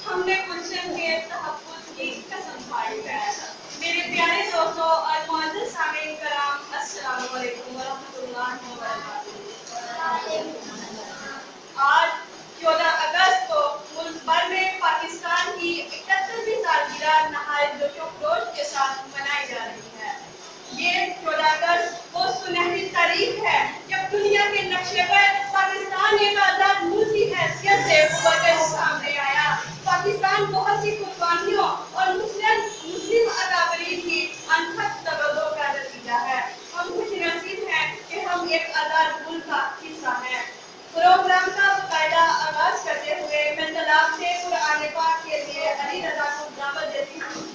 हमने गुलशन के तहफ़्फ़ुज़ की कसम खाई है। मेरे प्यारे दोस्तों और मुअज़्ज़िज़ सामीन कराम, अस्सलामु अलैकुम व रहमतुल्लाहि व बरकातुहू। आज 14 अगस्त को मुल्क भर में पाकिस्तान की 71वीं सालगिरह नहायत जोशो-खरोश के साथ मनाई जा रही है। ये 14 अगस्त वो सुनहरी तारीख है जब दुनिया के नक्शे पर पाकिस्तान एक आज़ाद मुल्क की हैसियत से उभर कर सामने आया। पाकिस्तान बहुत सी कुर्बानियों और मुस्लिम अकाबरीन की अनथक तवज्जो का नतीजा है। हम खुशनसीब हैं कि हम एक आज़ाद मुल्क का हिस्सा हैं। प्रोग्राम का बाकायदा आगाज करते हुए मैं तलाब से कुरान पाक के लिए अली रज़ा को दावत देती हूँ।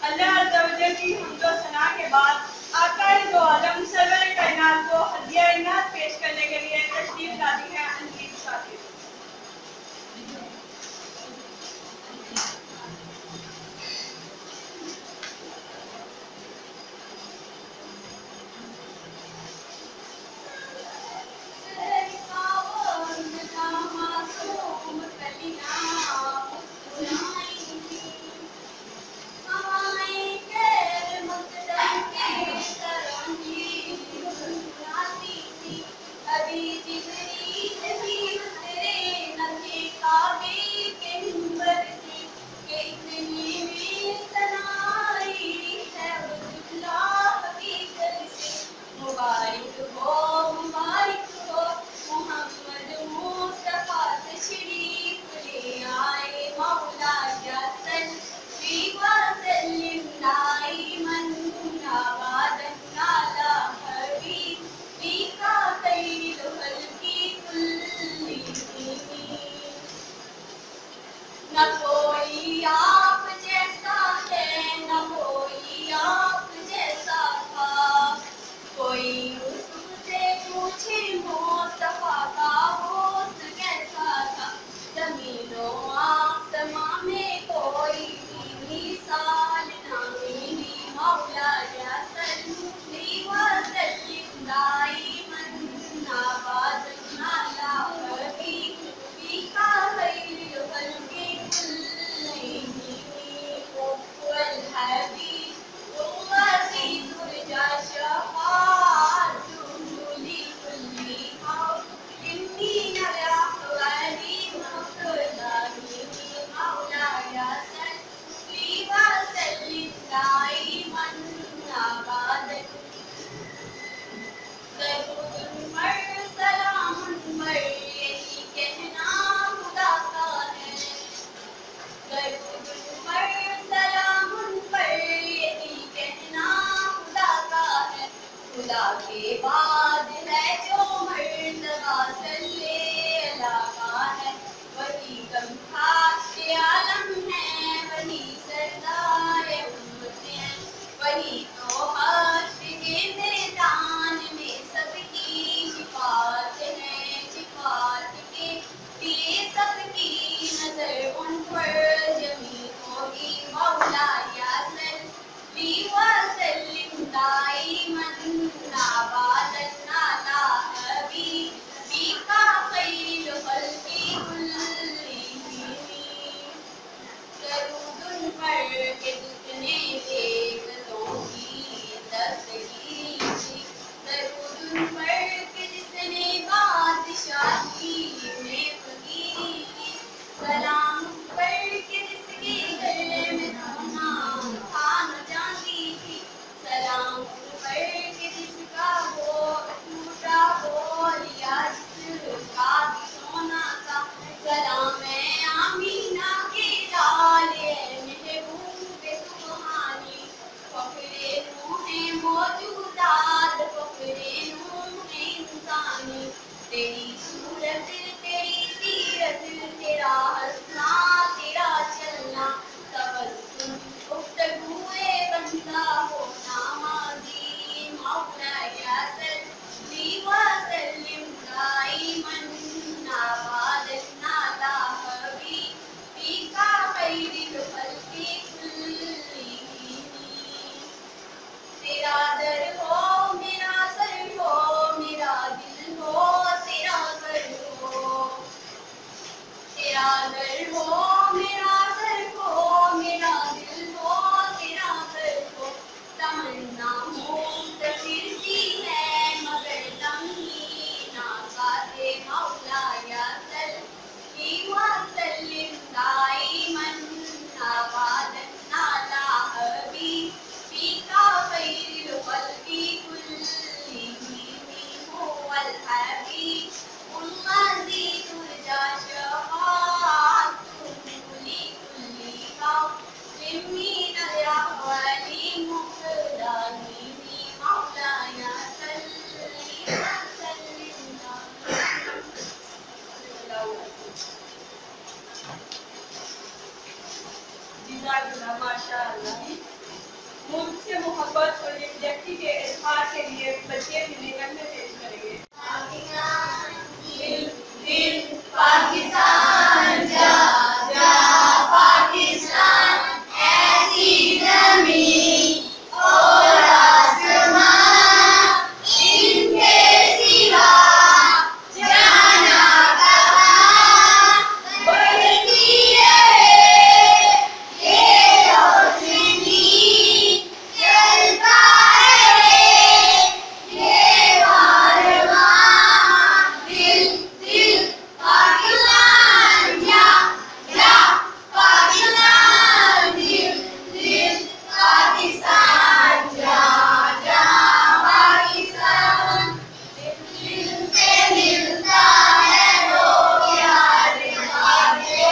अल्लाह अज़्ज़ा व जल की हम्द व सना के बाद आकाए दो आलम सरवर कायनात को हदिया इनात पेश करने के लिए तशरीफ लाती हैं अंजीर साथी। मेरा घर हो, मेरा घर हो, मेरा दिल हो, तेरा घर हो। तमन्ना मुंतशिर सी है मगर लम्ही ना साथे मौला या सल्ली व सल्लिम दाइमन अबादन अला हबीबिका खैरिल खल्क़ि कुल्लिहिम हुवल हबीबुल लज़ी तुरजा शफ़ाअतुहु लिकुल्ली क़ौमिन मिनल अव्वली मुक़दामिही मौलाया सल्ली व सल्लिम जिज़ाकुल्लाह माशाअल्लाह। मुझसे मोहब्बत और यकजहती के इज़हार के लिए बच्चे मिले करने पेश करेंगे। दिल दिल पाकिस्तान जा जा पाकिस्तान ऐसी ज़मीन और आसमां इनके सिवा जाना कहाँ बढ़ती रहे ये रोशनी जलता रहे ये कारवां दिल दिल पाकिस्तान जा जा पाकिस्तान दिल दिल पाकिस्तान जा जा पाकिस्तान दिल से मिलता है लोग यार बातें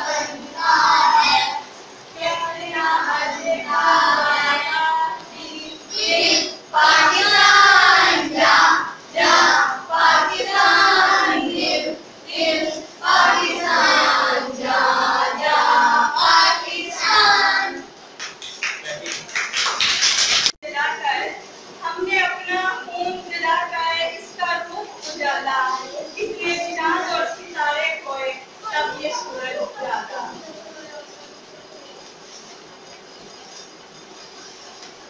बनता है प्यार ना हटता दिल दिल पाकिस्तान जा जा पाकिस्तान दिल दिल पाकिस्तान जा जा पाकिस्तान। जलाकर हमने अपना खून जलाकर इसका रूप उजाला, इसके चांद और सितारे खोए तब ये सूरज जागा।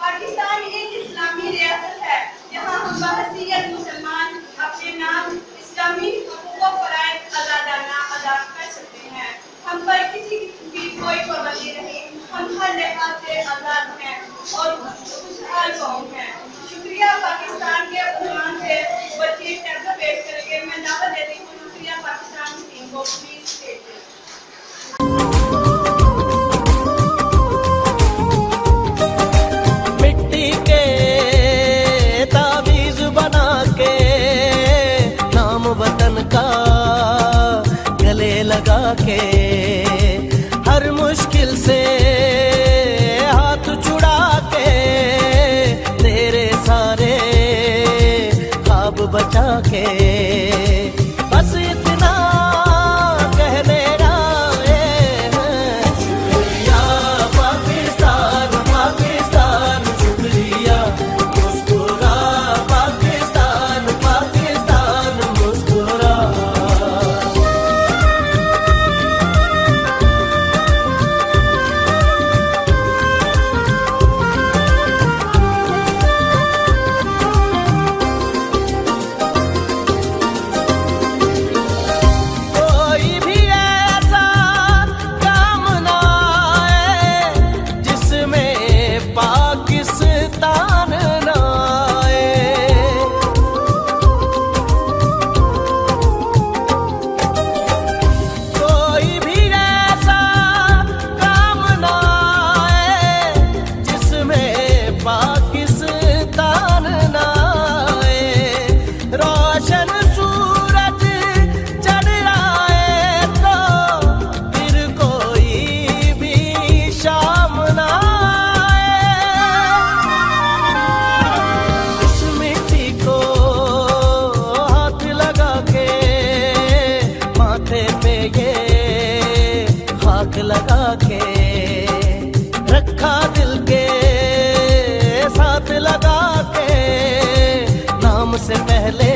पाकिस्तान एक इस्लामी रियासत है जहाँ हम बहसीयत मुसलमान अपने नाम इस्लामी हुकूक व फराइज़ आज़ादाना अदा कर सकते हैं। हम पर किसी की कोई पाबंदी नहीं, हम हर लिहाज से आज़ाद हैं और खुशहाल कौम हैं। शुक्रिया पाकिस्तान के उन्वान से बच्चे टैब्लेट पेश करेंगे। मैं दावत देती हूँ शुक्रिया पाकिस्तान की टीम को, प्लीज स्टेज पे। मिट्टी के तावीज़ बना के नाम वतन का गले लगा के हर मुश्किल से हाथ छुड़ा के तेरे सारे ख्वाब बचा के बस इतना कहने आए हैं शुक्रिया पाकिस्तान पाकिस्तान शुक्रिया मुस्कुरा पाकिस्तान पाकिस्तान मुस्कुरा। कोई भी ऐसा काम ना आए जिसमें पाकिस्तान ना आए। कोई भी ऐसा काम ना आए जिसमें पाकिस्तान ना आए। रोशन सूरज चढ़ आए तो फिर कोई भी शाम ना आए। इस मिट्टी को हाथ लगा के माथे पे ये खाक लगा के रखा दिल के साथ लगा के नाम से पहले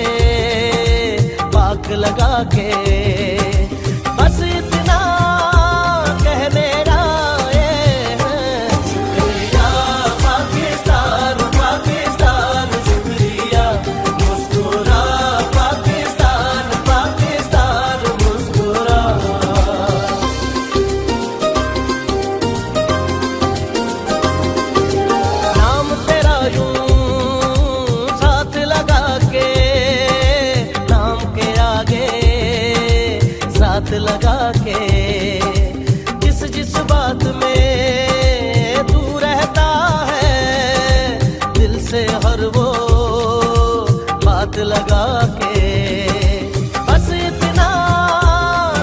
पाक लगा के बस इतना कहने आए हैं शुक्रिया पाकिस्तान पाकिस्तान शुक्रिया मुस्कुरा पाकिस्तान पाकिस्तान मुस्कुरा। लगा के, जिस जिस बात में तू रहता है, दिल से हर वो बात लगा के, बस इतना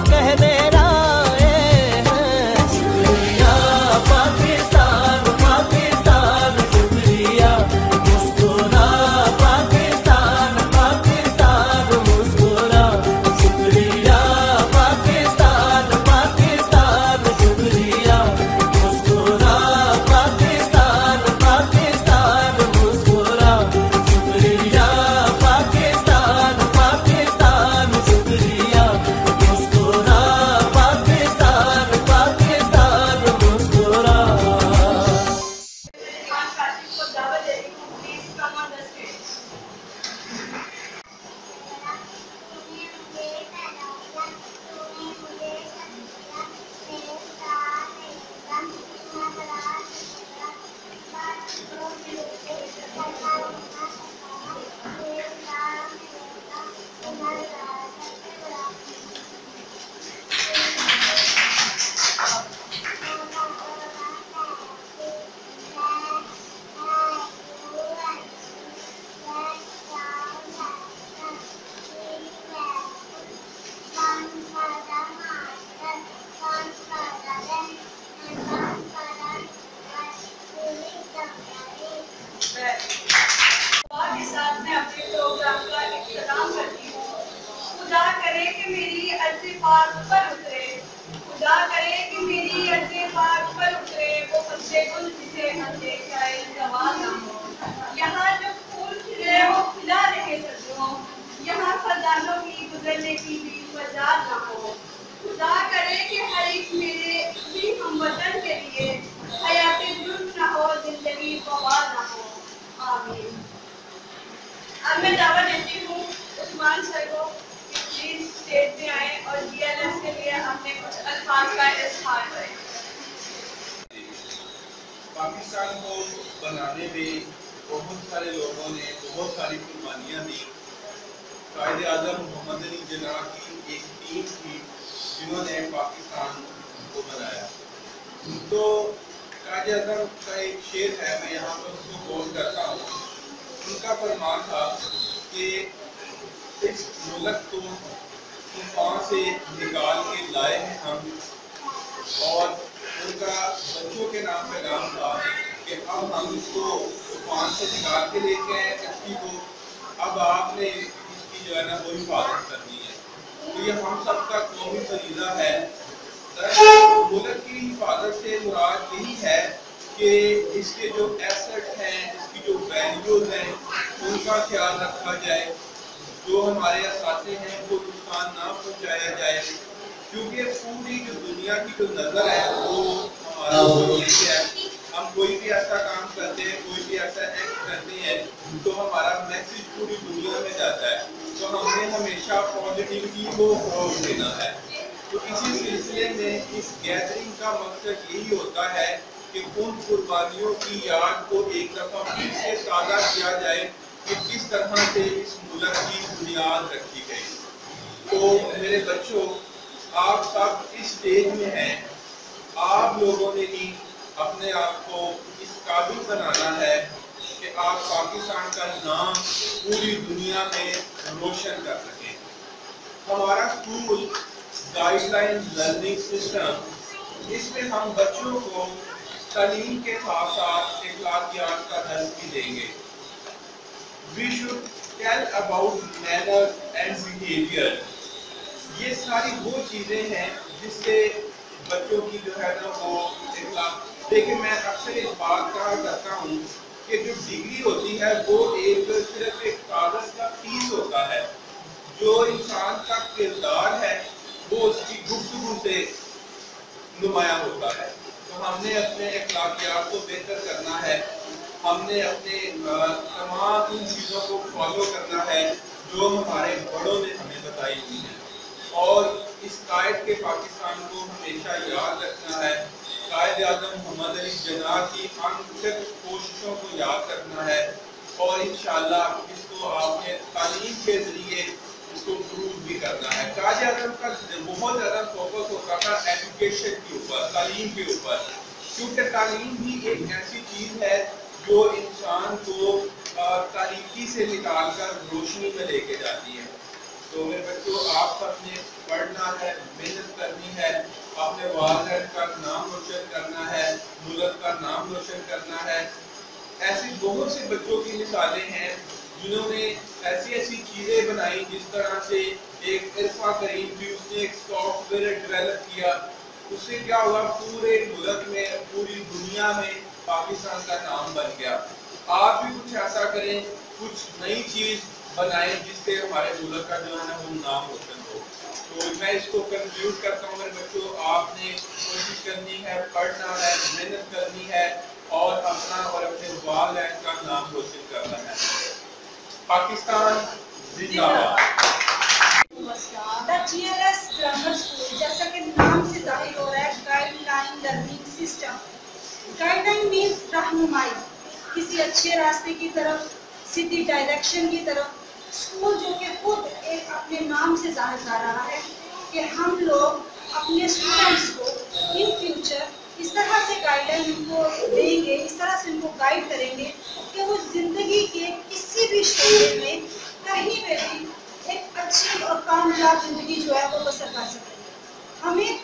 कह मेरा शुक्रिया पाकिस्तान, पाकिस्तान शुक्रिया, मुस्कुरा पाकिस्तान, पाकिस्तान मुस्कुरा, शुक्रिया पाकिस्तान, पाकिस्तान शुक्रिया, मुस्कुरा पाकिस्तान, पाकिस्तान मुस्कुरा, शुक्रिया पाकिस्तान, पाकिस्तान शुक्रिया, मुस्कुरा पाकिस्तान, पाकिस्तान मुस्कुरा। खान काशिफ को दावत देती हूँ, please come on the stage. दुआ के साथ मैं अपने प्रोग्राम का इख्तिताम करती हूँ। खुदा करे कि मेरी अर्ज़ पाक पर उतरे, खुदा करे कि मेरी अर्ज़ पाक पर उतरे वो फसले गुल जिसे हम देख जाए गवा ना हो। यहाँ जो फूल खिले वो खिला रहे सदियों, यहाँ खजानों की गुजरने की भी वजह ना हो। खुदा करे कि हर एक मेरे भी हमवतन के लिए हयाते जुल्म ना हो, जिंदगी बवाल ना हो। आमीन। अब मैं दावा देती हूँ उस्मान सर को कि प्लीज स्टेज पे आए और DLS के लिए अपने कुछ अल्फाज का इज़हार करें। पाकिस्तान को बनाने में बहुत सारे लोगों ने बहुत सारी कुर्बानियाँ दी। कायदे आज़म मोहम्मद अली जिन्ना की एक टीम थी जिन्होंने पाकिस्तान को बनाया। तो कायदे आज़म का एक शेर है, मैं यहाँ पर उसको कोट करता हूँ। उनका फरमान था कि इस मुल्क को तूफान से निकाल के लाए हैं हम, और उनका बच्चों के नाम पैगाम था कि अब हम इसको तूफान से निकाल के लेके आए कश्ती को, अब आपने इसकी जो है ना वो हिफाजत करनी है। तो ये हम सबका कौमी फरीज़ा है। मुल्क की हिफाजत से मुराद यही है कि इसके जो एसेट हैं, इसकी जो वैल्यूज हैं, उनका ख्याल रखा जाए, जो हमारे असासे हैं वो नुकसान ना पहुंचाया जाए, क्योंकि पूरी जो दुनिया की जो नज़र है वो हमारा यही है। हम कोई भी ऐसा काम करते हैं, कोई भी ऐसा एक्ट करते हैं, तो हमारा मैसेज पूरी दुनिया में जाता है। तो हमने हमेशा पॉजिटिविटी को फरोग देना है। तो इसी सिलसिले में इस गैदरिंग का मकसद यही होता है कि उन कुर्बानियों की याद को एक दफ़ा फिर से ताज़ा किया जाए कि किस तरह से इस मुल्क की बुनियाद रखी गई। तो मेरे बच्चों, आप सब इस स्टेज में हैं, आप लोगों ने ही अपने आप को इस काबिल बनाना है कि आप पाकिस्तान का नाम पूरी दुनिया में रोशन कर सकें। हमारा स्कूल गाइडलाइन लर्निंग सिस्टम, इसमें हम बच्चों को तालीम के साथ साथ अखलाकियात का दर्स भी देंगे। We should tell about manners and behavior। ये सारी वो चीज़ें हैं जिससे बच्चों की जो है ना वो अखलाक। देखिए, मैं अक्सर एक बात कहा करता हूँ कि जो डिग्री होती है वो सिर्फ एक कागज़ का पीस होता है। जो इंसान का किरदार है वो उसकी गुफ्तगू से नुमाया होता है। तो हमने अपने अखलाकियात को बेहतर करना है, हमने अपने तमाम उन चीज़ों को फॉलो करना है जो हमारे बड़ों ने हमें बताई हुई हैं, और इस कायद के पाकिस्तान को हमेशा याद रखना है। कायद आज़म मोहम्मद अली जिन्ना की अनथक कोशिशों को याद रखना है, और इंशाअल्लाह इसको आपने तालीम के ज़रिए इसको प्रूव भी करना है। कायदे आज़म का बहुत ज़्यादा फोकस होता था एजुकेशन के ऊपर, तालीम के ऊपर, क्योंकि तालीम भी एक ऐसी चीज़ है जो इंसान को तारीकी से निकाल कर रोशनी में लेके जाती है। तो मेरे बच्चों, आप सबने पढ़ना है, मेहनत करनी है, अपने वालिदैन का नाम रोशन करना है, मुल्क का नाम रोशन करना है। ऐसे बहुत से बच्चों की मिसालें हैं जिन्होंने ऐसी ऐसी चीज़ें बनाई, जिस तरह से एक इरफा करीम थी, उसने एक सॉफ्टवेयर डेवलप किया, उससे क्या हुआ, पूरे मुल्क में, पूरी दुनिया में पाकिस्तान का नाम बन गया। आप भी कुछ ऐसा करें, कुछ नई चीज़ बनाएं जिससे हमारे मुल्क का जो है ना वो नाम रोशन हो। तो मैं इसको कंक्लूड करता हूँ मेरे बच्चों, आपने कोशिश करनी है, पढ़ना है, मेहनत करनी है और अपना और अपने वालिदैन का नाम रोशन करना है। पाकिस्तान जिंदाबाद। द GLS ग्रामर स्कूल, जैसा कि नाम से जाहिर हो रहा है, guideline learning system. Guideline means रहनुमाई, किसी अच्छे रास्ते की तरफ, सीधी डायरेक्शन की तरफ। स्कूल जो कि खुद एक अपने नाम से जाहिर कर रहा है कि हम लोग अपने स्टूडेंट्स को इन फ्यूचर इस तरह से गाइडलाइन उनको देंगे, इस तरह से उनको गाइड करेंगे कि वो ज़िंदगी के किसी भी स्टेज में कहीं पे भी एक अच्छी और कामयाब ज़िंदगी जो है वो बसर कर सकेंगे। हमें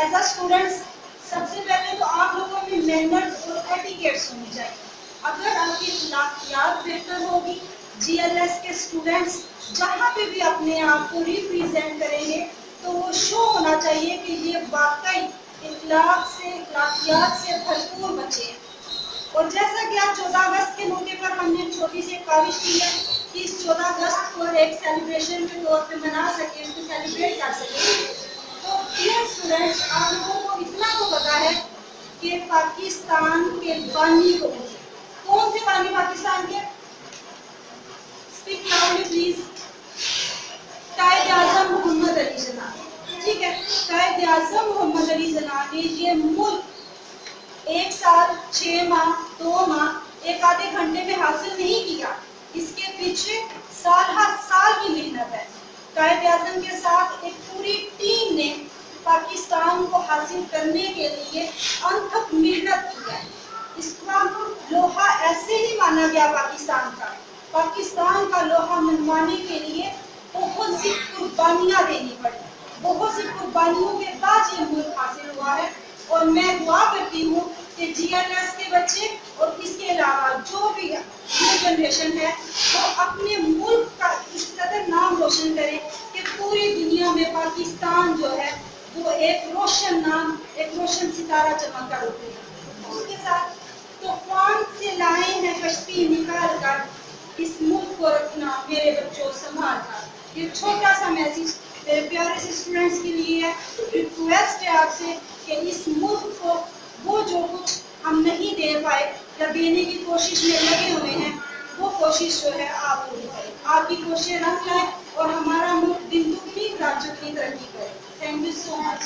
एज अ स्टूडेंट्स सबसे पहले तो आप लोगों में मैनर्स और एटिकेट्स होनी चाहिए। अगर आपकी अखलाकियात बेहतर होगी, GLS के स्टूडेंट्स जहाँ पे भी अपने आप को रिप्रेजेंट करेंगे तो वो शो होना चाहिए कि ये वाकई इखलाक से, अखलाकियात से भरपूर बच्चे हैं। और जैसा कि आज 14 अगस्त के मौके पर हमने छोटी सी काविश की है कि इस 14 अगस्त को एक सेलिब्रेशन के तौर पे मना सके, इसको सेलिब्रेट कर सके। तो डियर स्टूडेंट्स, आप लोगों को इतना तो पता है कि पाकिस्तान के बानी को, कौन थे बानी पाकिस्तान के? Speak loudly please. कायदे आज़म मोहम्मद अली जना। ठीक है, कायदे आज़म मोहम्मद अली जना ने ये मुल्क 1 साल 6 माह 2 माह 1 आधे घंटे में हासिल नहीं किया। इसके पीछे साल हर साल की मेहनत है। कायदे आज़म के साथ एक पूरी टीम ने पाकिस्तान को हासिल करने के लिए अनथक मेहनत की है। इसका लोहा ऐसे ही माना गया पाकिस्तान का। पाकिस्तान का लोहा मनवाने के लिए बहुत सी कुर्बानियाँ देनी पड़ी, बहुत सी कुर्बानियों के बाद ये मुल्क हासिल हुआ है। और मैं दुआ करती हूँ कि GLS के बच्चे और इसके अलावा जो भी न्यू जनरेशन है वो अपने मुल्क का इस कदर नाम रोशन करे कि पूरी दुनिया में पाकिस्तान जो है वो एक रोशन नाम, एक रोशन सितारा चमकता होती है। उसके साथ तूफान से लाए हैं कश्ती निकाल कर, इस मुल्क को रखना मेरे बच्चों संभाल कर। ये छोटा सा मैसेज मेरे प्यारे से स्टूडेंट्स के लिए है। रिक्वेस्ट है आपसे कि इस मुल्क को वो जो कुछ हम नहीं दे पाए या देने की कोशिश में लगे हुए हैं, वो कोशिश जो है आप पूरी करें। आपकी कोशिशें रंग लाए और हमारा मुल्क दिन दुगनी रात चौगुनी तरक्की करे। Thank you so much.